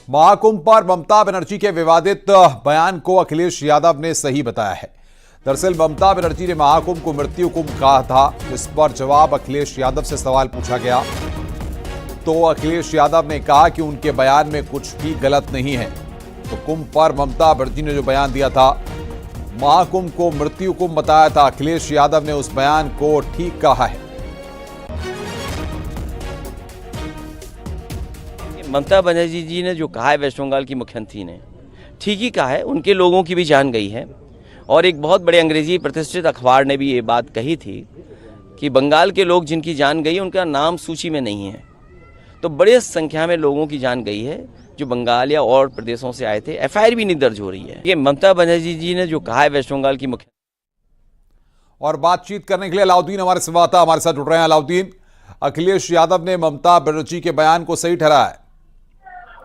महाकुंभ पर ममता बनर्जी के विवादित बयान को अखिलेश यादव ने सही बताया है। दरअसल ममता बनर्जी ने महाकुंभ को मृत्यु कुंभ कहा था, जिस पर जवाब अखिलेश यादव से सवाल पूछा गया तो अखिलेश यादव ने कहा कि उनके बयान में कुछ भी गलत नहीं है। तो कुंभ पर ममता बनर्जी ने जो बयान दिया था, महाकुंभ को मृत्यु कुंभ बताया था, अखिलेश यादव ने उस बयान को ठीक कहा है। ममता बनर्जी जी ने जो कहा है वेस्ट बंगाल की मुख्यमंत्री ने, ठीक ही कहा है। उनके लोगों की भी जान गई है और एक बहुत बड़े अंग्रेजी प्रतिष्ठित अखबार ने भी ये बात कही थी कि बंगाल के लोग जिनकी जान गई उनका नाम सूची में नहीं है। तो बड़े संख्या में लोगों की जान गई है जो बंगाल या और प्रदेशों से आए थे। एफआईआर भी नहीं दर्ज हो रही है। ये ममता बनर्जी जी ने जो कहा है वेस्ट बंगाल की मुख्य और बातचीत करने के लिए अलाउद्दीन हमारे संवाददाता हमारे साथ जुड़ रहे हैं। अलाउद्दीन, अखिलेश यादव ने ममता बनर्जी के बयान को सही ठहराया है।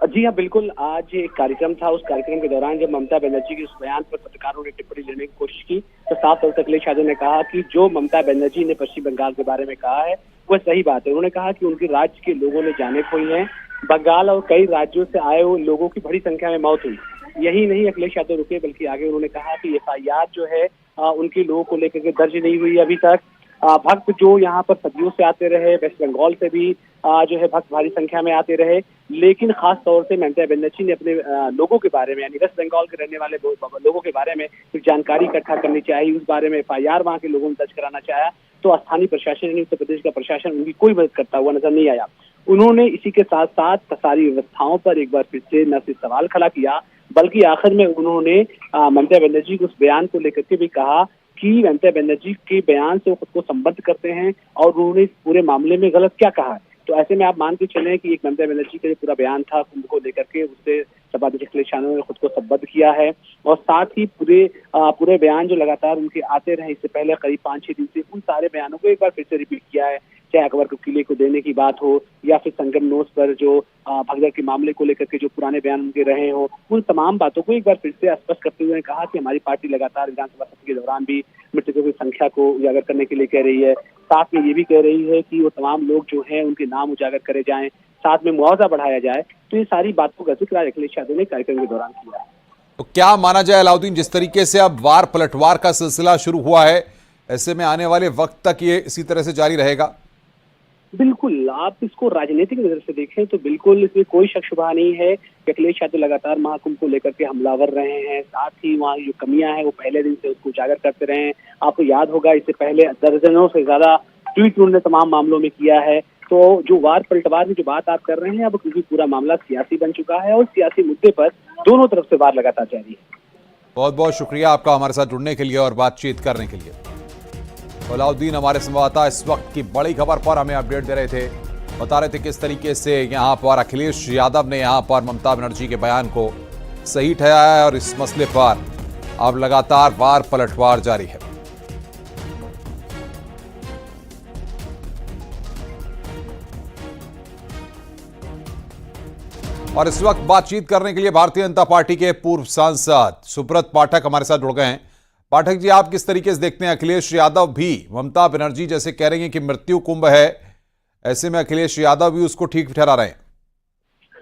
जी हाँ, बिल्कुल। आज एक कार्यक्रम था, उस कार्यक्रम के दौरान जब ममता बनर्जी के उस बयान पर पत्रकारों ने टिप्पणी लेने की कोशिश की तो साफ तौर पर अखिलेश यादव ने कहा कि जो ममता बनर्जी ने पश्चिम बंगाल के बारे में कहा है वह सही बात है। उन्होंने कहा कि उनके राज्य के लोगों ने जाने खोई हैं, बंगाल और कई राज्यों से आए हुए लोगों की बड़ी संख्या में मौत हुई। यही नहीं, अखिलेश यादव रुके बल्कि आगे उन्होंने कहा कि एफआईआर जो है उनके लोगों को लेकर के दर्ज नहीं हुई अभी तक। भक्त जो यहाँ पर सदियों से आते रहे, वेस्ट बंगाल से भी जो है भक्त भारी संख्या में आते रहे, लेकिन खास तौर से ममता बनर्जी ने अपने लोगों के बारे में, यानी वेस्ट बंगाल के रहने वाले लोगों के बारे में कुछ जानकारी इकट्ठा करनी चाहिए, उस बारे में एफआईआर वहाँ के लोगों ने दर्ज कराना चाहा। तो स्थानीय प्रशासन यानी उत्तर प्रदेश का प्रशासन उनकी कोई मदद करता हुआ नजर नहीं आया। उन्होंने इसी के साथ साथ सारी व्यवस्थाओं पर एक बार फिर से न सिर्फ सवाल खड़ा किया बल्कि आखिर में उन्होंने ममता बनर्जी के उस बयान को लेकर के भी कहा कि ममता बनर्जी के बयान से वो खुद को संबद्ध करते हैं और उन्होंने इस पूरे मामले में गलत क्या कहा है। तो ऐसे में आप मान के चलें कि एक ममता बनर्जी का जो पूरा बयान था कुंभ को लेकर के, उससे सभाध्यक्ष अखिलेश यादव ने खुद को संबद्ध किया है और साथ ही पूरे बयान जो लगातार उनके आते रहे इससे पहले करीब 5-6 दिन से, उन सारे बयानों को एक बार फिर से रिपीट किया है। चाहे अकबर को किले को देने की बात हो या फिर संगम नोट पर जो भगदड़ के मामले को लेकर के जो पुराने बयान उनके रहे हो, उन तमाम बातों को एक बार फिर से स्पष्ट करते हुए कहा कि हमारी पार्टी लगातार विधानसभा सत्र के दौरान भी मृतकों की संख्या को उजागर करने के लिए कह रही है। साथ में ये भी कह रही है कि वो तमाम लोग जो हैं उनके नाम उजागर करे जाएं, साथ में मुआवजा बढ़ाया जाए। तो ये सारी बातों का जिक्र अखिलेश यादव ने कार्यक्रम के दौरान किया है। तो क्या माना जाए अलाउद्दीन, जिस तरीके से अब वार पलटवार का सिलसिला शुरू हुआ है, ऐसे में आने वाले वक्त तक ये इसी तरह से जारी रहेगा? बिल्कुल, आप इसको राजनीतिक नजर से देखें तो बिल्कुल इसमें कोई शक शुबा नहीं है कि अखिलेश यादव लगातार महाकुंभ को लेकर के हमलावर रहे हैं। साथ ही वहाँ जो कमियां हैं वो पहले दिन से उसको उजागर करते रहे हैं। आपको याद होगा इससे पहले दर्जनों से ज्यादा ट्वीट उन्होंने तमाम मामलों में किया है। तो जो वार पलटवार की जो बात आप कर रहे हैं, अब क्योंकि पूरा मामला सियासी बन चुका है और सियासी मुद्दे पर दोनों तरफ से वार लगातार जारी है। बहुत बहुत शुक्रिया आपका हमारे साथ जुड़ने के लिए और बातचीत करने के लिए। अलाउद्दीन हमारे संवाददाता इस वक्त की बड़ी खबर पर हमें अपडेट दे रहे थे, बता रहे थे किस तरीके से यहां पर अखिलेश यादव ने यहां पर ममता बनर्जी के बयान को सही ठहराया है और इस मसले पर अब लगातार वार पलटवार जारी है। और इस वक्त बातचीत करने के लिए भारतीय जनता पार्टी के पूर्व सांसद सुब्रत पाठक हमारे साथ जुड़ गए हैं। पाठक जी, आप किस तरीके से देखते हैं, अखिलेश यादव भी ममता बनर्जी जैसे कह रही हैं कि मृत्यु कुंभ है, ऐसे में अखिलेश यादव भी उसको ठीक ठहरा रहे हैं?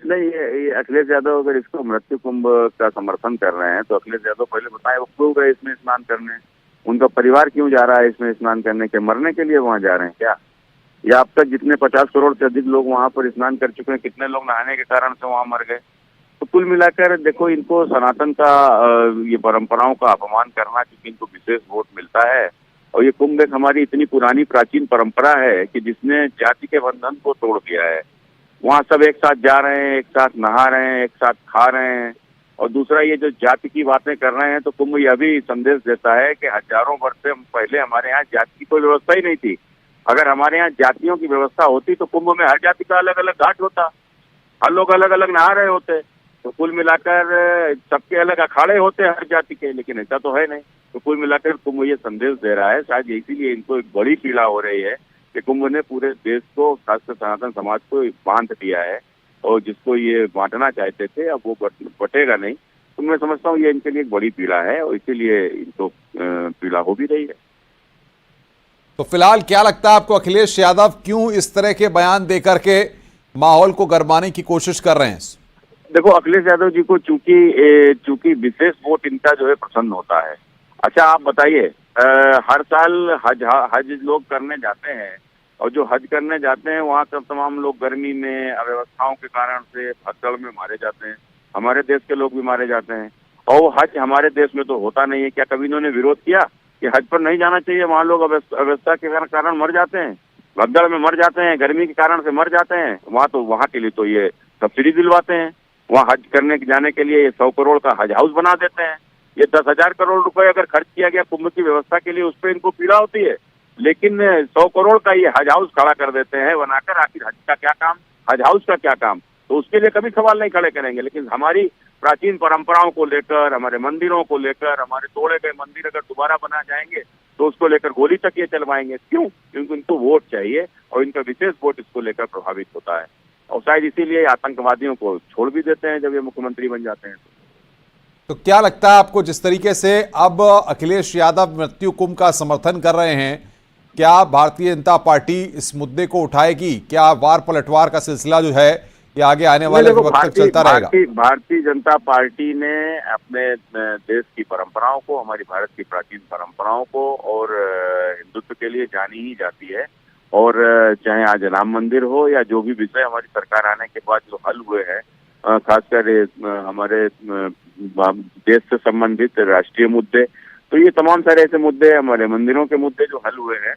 नहीं, ये अखिलेश यादव अगर इसको मृत्यु कुंभ का समर्थन कर रहे हैं तो अखिलेश यादव पहले बताएं वो क्यों गए इसमें स्नान करने, उनका परिवार क्यों जा रहा है इसमें स्नान करने के, मरने के लिए वहां जा रहे हैं क्या? या अब तक जितने 50 करोड़ से अधिक लोग वहां पर स्नान कर चुके हैं, कितने लोग नहाने के कारण से वहां मर गए? तो कुल मिलाकर देखो, इनको सनातन का ये परंपराओं का अपमान करना, क्योंकि इनको विशेष वोट मिलता है और ये कुंभ एक हमारी इतनी पुरानी प्राचीन परंपरा है कि जिसने जाति के बंधन को तोड़ दिया है। वहाँ सब एक साथ जा रहे हैं, एक साथ नहा रहे हैं, एक साथ खा रहे हैं। और दूसरा, ये जो जाति की बातें कर रहे हैं, तो कुंभ यह भी संदेश देता है कि हजारों वर्ष से पहले हमारे यहाँ जाति की कोई व्यवस्था ही नहीं थी। अगर हमारे यहाँ जातियों की व्यवस्था होती तो कुंभ में हर जाति का अलग अलग घाट होता, हर लोग अलग अलग नहा रहे होते। तो कुल मिलाकर सबके अलग अखाड़े होते हैं हर जाति के, लेकिन ऐसा तो है नहीं। तो कुल मिलाकर कुंभ ये संदेश दे रहा है, शायद इसीलिए इनको एक बड़ी पीड़ा हो रही है कि कुंभ ने पूरे देश को, खासकर सनातन समाज को बांध दिया है और जिसको ये बांटना चाहते थे अब वो बटेगा नहीं। तो मैं समझता हूँ ये इनके लिए एक बड़ी पीड़ा है और इसीलिए इनको पीड़ा हो भी रही है। तो फिलहाल क्या लगता है आपको, अखिलेश यादव क्यों इस तरह के बयान देकर के माहौल को गरमाने की कोशिश कर रहे हैं? देखो, अखिलेश यादव जी को चूंकि विशेष वोट इनका जो है पसंद होता है। अच्छा, आप बताइए, हर साल हज लोग करने जाते हैं, और जो हज करने जाते हैं वहाँ सब तमाम लोग गर्मी में अव्यवस्थाओं के कारण से भगदड़ में मारे जाते हैं। हमारे देश के लोग भी मारे जाते हैं, और वो हज हमारे देश में तो होता नहीं है। क्या कभी इन्होंने विरोध किया कि हज पर नहीं जाना चाहिए? वहाँ लोग अव्यवस्था के कारण मर जाते हैं, भगदड़ में मर जाते हैं, गर्मी के कारण से मर जाते हैं। वहाँ के लिए तो ये सब्सिडी दिलवाते हैं। वहाँ हज करने जाने के लिए 100 करोड़ का हज हाउस बना देते हैं। ये 10,000 करोड़ रुपए अगर खर्च किया गया कुंभ की व्यवस्था के लिए, उस पर इनको पीड़ा होती है। लेकिन 100 करोड़ का ये हज हाउस खड़ा कर देते हैं बनाकर। आखिर हज का क्या काम, हज हाउस का क्या काम? तो उसके लिए कभी सवाल नहीं खड़े करेंगे। लेकिन हमारी प्राचीन परंपराओं को लेकर, हमारे मंदिरों को लेकर, हमारे तोड़े गए मंदिर अगर दोबारा बना जाएंगे तो उसको लेकर गोली तक ये चलवाएंगे। क्यों? क्योंकि इनको वोट चाहिए, और इनका विशेष वोट इसको लेकर प्रभावित होता है। और शायद इसीलिए आतंकवादियों को छोड़ भी देते हैं जब ये मुख्यमंत्री बन जाते हैं। तो क्या लगता है आपको, जिस तरीके से अब अखिलेश यादव मृत्यु कुंभ का समर्थन कर रहे हैं, क्या भारतीय जनता पार्टी इस मुद्दे को उठाएगी? क्या वार पलटवार का सिलसिला जो है ये आगे आने वाले वक्त तक चलता रहेगा? भारतीय जनता पार्टी ने अपने देश की परंपराओं को, हमारी भारत की प्राचीन परंपराओं को और हिंदुत्व के लिए जानी ही जाती है। और चाहे आज राम मंदिर हो या जो भी विषय हमारी सरकार आने के बाद जो हल हुए हैं, खासकर हमारे देश से संबंधित राष्ट्रीय मुद्दे, तो ये तमाम सारे ऐसे मुद्दे, हमारे मंदिरों के मुद्दे जो हल हुए हैं,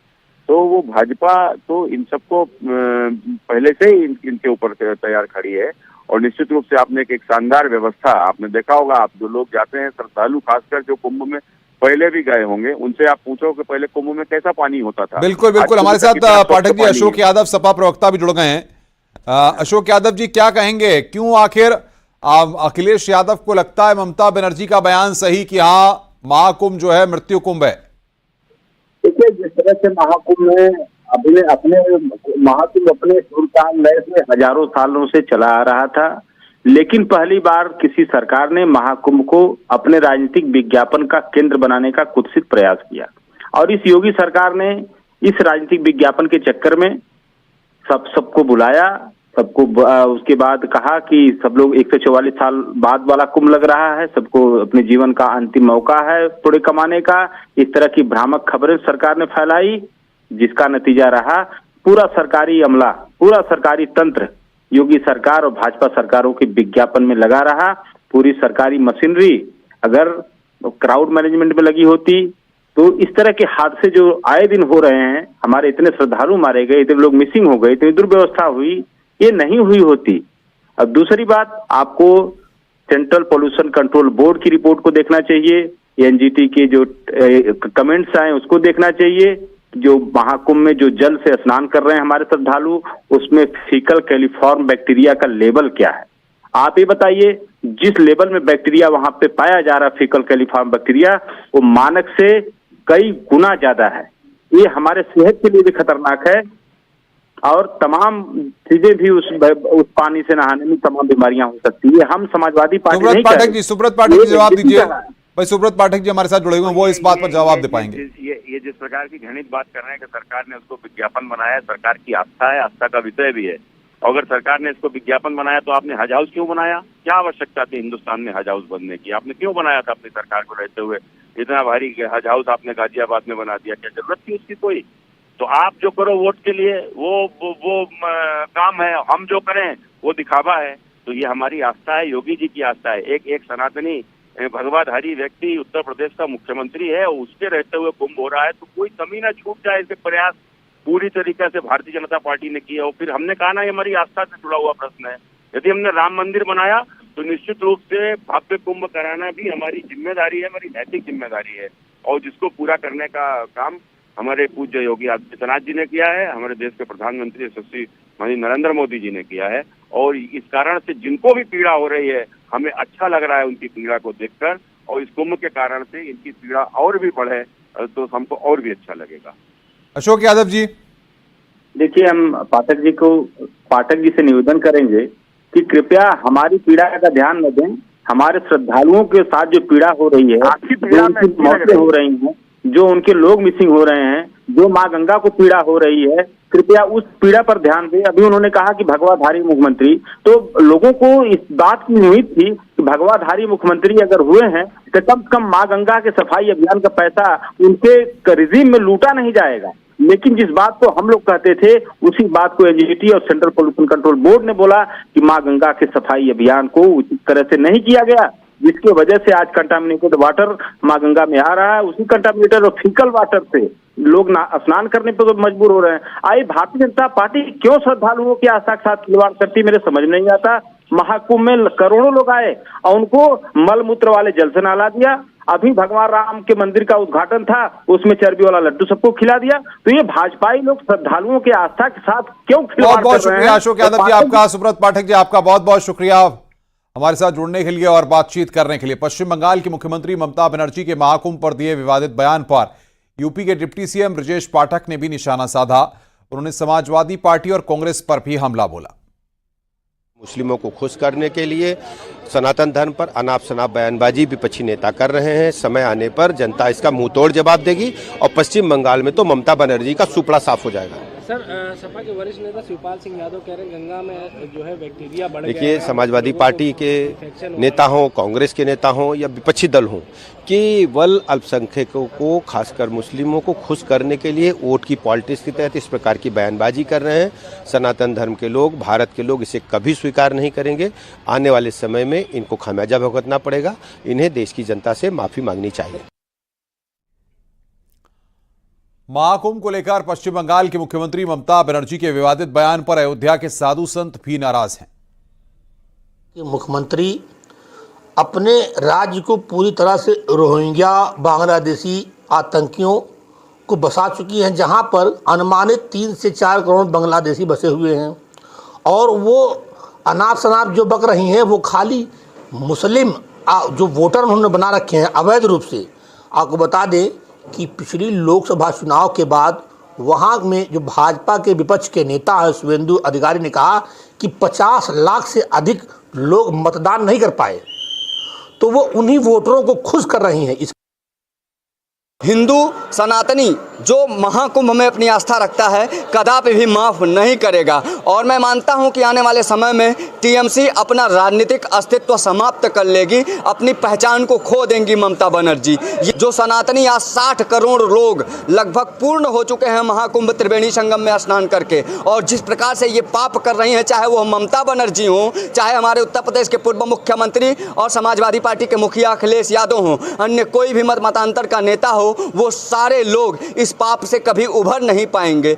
तो वो भाजपा तो इन सबको पहले से ही इनके ऊपर तैयार खड़ी है। और निश्चित रूप से आपने एक शानदार व्यवस्था, आपने देखा होगा, आप जो लोग जाते हैं श्रद्धालु, खासकर जो कुंभ में पहले भी गए होंगे, उनसे आप पूछो कि पहले कुंभ में कैसा पानी होता था। बिल्कुल बिल्कुल। हमारे साथ पाठक जी अशोक यादव, सपा प्रवक्ता भी जुड़ गए हैं। अशोक यादव जी, क्या कहेंगे, क्यों आखिर अखिलेश यादव को लगता है ममता बनर्जी का बयान सही कि हाँ महाकुंभ जो है मृत्यु कुंभ है? देखिए, जिस तरह से महाकुंभ में अपने महाकुंभ अपने सुल्तान में हजारों सालों से चला आ रहा था, लेकिन पहली बार किसी सरकार ने महाकुंभ को अपने राजनीतिक विज्ञापन का केंद्र बनाने का कुत्सित प्रयास किया। और इस योगी सरकार ने इस राजनीतिक विज्ञापन के चक्कर में सबको बुलाया, सबको उसके बाद कहा कि सब लोग 144 साल बाद वाला कुंभ लग रहा है, सबको अपने जीवन का अंतिम मौका है थोड़े कमाने का। इस तरह की भ्रामक खबरें सरकार ने फैलाई, जिसका नतीजा रहा पूरा सरकारी अमला, पूरा सरकारी तंत्र योगी सरकार और भाजपा सरकारों के विज्ञापन में लगा रहा। पूरी सरकारी मशीनरी अगर क्राउड मैनेजमेंट में लगी होती तो इस तरह के हादसे जो आए दिन हो रहे हैं, हमारे इतने श्रद्धालु मारे गए, इतने लोग मिसिंग हो गए, इतनी दुर्व्यवस्था हुई, ये नहीं हुई होती। अब दूसरी बात, आपको सेंट्रल पोल्यूशन कंट्रोल बोर्ड की रिपोर्ट को देखना चाहिए, एनजीटी के जो कमेंट्स आए उसको देखना चाहिए। जो महाकुंभ में जो जल से स्नान कर रहे हैं हमारे श्रद्धालु, उसमें फीकल कैलिफॉर्म बैक्टीरिया का लेवल क्या है? आप ये बताइए, जिस लेवल में बैक्टीरिया वहां पे पाया जा रहा है, फीकल कैलिफॉर्म बैक्टीरिया, वो मानक से कई गुना ज्यादा है। ये हमारे सेहत के लिए भी खतरनाक है, और तमाम चीजें भी उस पानी से नहाने में तमाम बीमारियां हो सकती है। हम समाजवादी पार्टी नहीं सुब्रत पाठक जी, सुब्रत पाठक जी जवाब दीजिए भाई। सुब्रत पाठक जी हमारे साथ जुड़े हुए हैं, वो इस बात पर जवाब दे पाएंगे। ये जिस प्रकार की घृणित बात कर रहे हैं कि सरकार ने उसको विज्ञापन बनाया, सरकार की आस्था है, आस्था का विषय भी है। अगर सरकार ने इसको विज्ञापन बनाया तो आपने हज हाउस क्यों बनाया? क्या आवश्यकता थी हिंदुस्तान में हज हाउस बनने की? आपने क्यों बनाया था अपनी सरकार को रहते हुए? इतना भारी हज हाउस आपने गाजियाबाद में बना दिया, क्या जरूरत थी उसकी कोई? तो आप जो करो वोट के लिए वो काम है, हम जो करें वो दिखावा है। तो ये हमारी आस्था है, योगी जी की आस्था है। एक सनातनी भगवाधारी व्यक्ति उत्तर प्रदेश का मुख्यमंत्री है, उसके रहते हुए कुंभ हो रहा है, तो कोई कमी ना छूट जाए, इसके प्रयास पूरी तरीके से भारतीय जनता पार्टी ने किया। और फिर हमने कहा ना, ये हमारी आस्था से जुड़ा हुआ प्रश्न है। यदि हमने राम मंदिर बनाया तो निश्चित रूप से भव्य कुंभ कराना भी हमारी जिम्मेदारी है, हमारी नैतिक जिम्मेदारी है, और जिसको पूरा करने का काम हमारे पूज्य योगी आदित्यनाथ जी ने किया है, हमारे देश के प्रधानमंत्री यशस्वी नरेंद्र मोदी जी ने किया है। और इस कारण से जिनको भी पीड़ा हो रही है, हमें अच्छा लग रहा है उनकी पीड़ा को देखकर, और इस कुंभ के कारण से इनकी पीड़ा और भी बढ़े तो हमको और भी अच्छा लगेगा। अशोक यादव जी, देखिए, हम पाठक जी से निवेदन करेंगे कि कृपया हमारी पीड़ा का ध्यान न दें। हमारे श्रद्धालुओं के साथ जो पीड़ा हो रही है, जो उनकी मौतें हो रही हैं, जो उनके लोग मिसिंग हो रहे हैं, जो माँ गंगा को पीड़ा हो रही है, कृपया उस पीड़ा पर ध्यान दें। अभी उन्होंने कहा कि भगवाधारी मुख्यमंत्री, तो लोगों को इस बात की उम्मीद थी कि भगवाधारी मुख्यमंत्री अगर हुए हैं तो कम से कम माँ गंगा के सफाई अभियान का पैसा उनके रिजीम में लूटा नहीं जाएगा। लेकिन जिस बात को हम लोग कहते थे उसी बात को एनजीटी और सेंट्रल पोल्यूशन कंट्रोल बोर्ड ने बोला कि माँ गंगा के सफाई अभियान को उचित तरह से नहीं किया गया, जिसकी वजह से आज कंटामिनेटेड वाटर माँ गंगा में आ रहा है। उसी कंटामिनेटेड और फीकल वाटर से लोग स्नान करने पर तो मजबूर हो रहे हैं। आई भारतीय जनता पार्टी क्यों श्रद्धालुओं की आस्था के साथ खिलवाड़ करती, मेरे समझ नहीं आता। महाकुंभ में करोड़ों लोग आए और उनको मल मूत्र वाले जल से नहला दिया। अभी भगवान राम के मंदिर का उद्घाटन था, उसमें चर्बी वाला लड्डू सबको खिला दिया। तो ये भाजपाई लोग श्रद्धालुओं के आस्था के साथ क्यों खिलवाड़ कर रहे हैं? बहुत शुक्रिया अशोक यादव जी आपका। सुब्रत पाठक जी आपका बहुत बहुत शुक्रिया हमारे साथ जुड़ने के लिए और बातचीत करने के लिए। पश्चिम बंगाल की मुख्यमंत्री ममता बनर्जी के महाकुंभ पर दिए विवादित बयान पर यूपी के डिप्टी सीएम ब्रजेश पाठक ने भी निशाना साधा। उन्होंने समाजवादी पार्टी और कांग्रेस पर भी हमला बोला। मुस्लिमों को खुश करने के लिए सनातन धर्म पर अनाप शनाप बयानबाजी विपक्षी नेता कर रहे हैं। समय आने पर जनता इसका मुंह तोड़ जवाब देगी और पश्चिम बंगाल में तो ममता बनर्जी का सुपड़ा साफ हो जाएगा। सर, सपा के वरिष्ठ नेता शिवपाल सिंह यादव कह रहे हैं गंगा में जो है बैक्टीरिया बढ़ गया है। देखिए, समाजवादी पार्टी के नेता हों, कांग्रेस के नेता हों या विपक्षी दल हों, केवल अल्पसंख्यकों को खासकर मुस्लिमों को खुश करने के लिए वोट की पॉलिटिक्स के तहत इस प्रकार की बयानबाजी कर रहे हैं। सनातन धर्म के लोग, भारत के लोग इसे कभी स्वीकार नहीं करेंगे। आने वाले समय में इनको खामियाजा भुगतना पड़ेगा। इन्हें देश की जनता से माफी मांगनी चाहिए। महाकुंभ को लेकर पश्चिम बंगाल की मुख्यमंत्री ममता बनर्जी के विवादित बयान पर अयोध्या के साधु संत भी नाराज हैं। मुख्यमंत्री अपने राज्य को पूरी तरह से रोहिंग्या बांग्लादेशी आतंकियों को बसा चुकी हैं, जहां पर अनुमानित 3 से 4 करोड़ बांग्लादेशी बसे हुए हैं। और वो अनाप शनाप जो बक रही हैं वो खाली मुस्लिम जो वोटर उन्होंने बना रखे हैं अवैध रूप से। आपको बता दें कि पिछली लोकसभा चुनाव के बाद वहाँ में जो भाजपा के विपक्ष के नेता है शुभेंदु अधिकारी ने कहा कि 50 लाख से अधिक लोग मतदान नहीं कर पाए, तो वो उन्हीं वोटरों को खुश कर रही हैं। हिंदू सनातनी जो महाकुंभ में अपनी आस्था रखता है कदापि भी माफ़ नहीं करेगा। और मैं मानता हूं कि आने वाले समय में टीएमसी अपना राजनीतिक अस्तित्व समाप्त कर लेगी, अपनी पहचान को खो देंगी ममता बनर्जी। ये जो सनातनी आज 60 करोड़ लोग लगभग पूर्ण हो चुके हैं महाकुंभ त्रिवेणी संगम में स्नान करके, और जिस प्रकार से ये पाप कर रही हैं, चाहे वो ममता बनर्जी हों, चाहे हमारे उत्तर प्रदेश के पूर्व मुख्यमंत्री और समाजवादी पार्टी के मुखिया अखिलेश यादव हों, अन्य कोई भी मतांतर का नेता हो, वो सारे लोग इस पाप से कभी उभर नहीं पाएंगे।